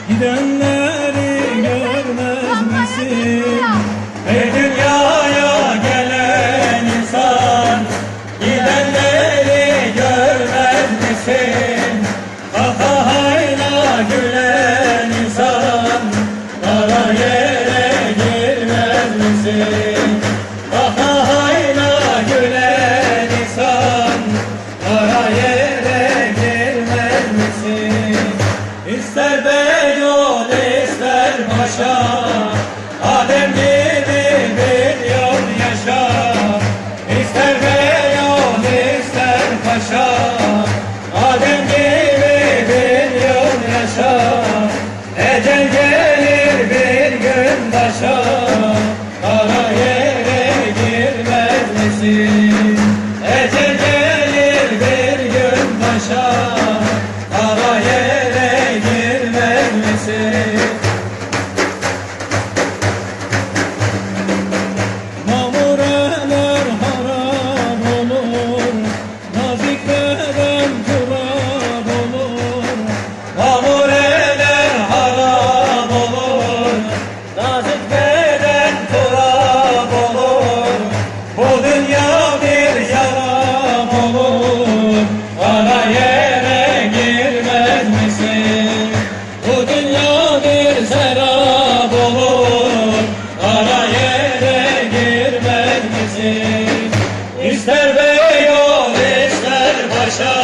Gidenleri görmez misin? Ey dünyaya gelen insan, gidenleri görmez misin? Kahkahayla gülen insan, kara yere girmez misin? Kahkahayla gülen insan, kara yere girmez misin? İster Beyoğlu ister Paşa, Adem gibi bir yol yaşa. İster Beyoğlu ister Paşa, Adem gibi bir yol yaşa. Ecel gelir bir gün başa, kara yere girmez misin? Ecel gelir bir gün başa, kara yere girmez misin? Mamureler harap olur, nazik beden turab olur. Mamureler harap olur, nazik beden turab olur. Bu dünya bir şarap olur, kara yere girmez misin? Bu dünya bir serap olur, kara yere girmez misin? İster Beyoğlu ister Paşa,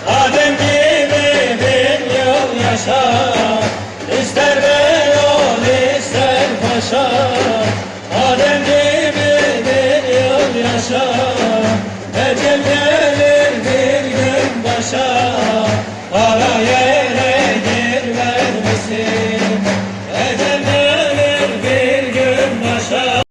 Adem gibi bir yol yaşa. İster Beyoğlu ister Paşa, Adem gibi bir yol yaşa. Ecel gelir bir gün başa, kara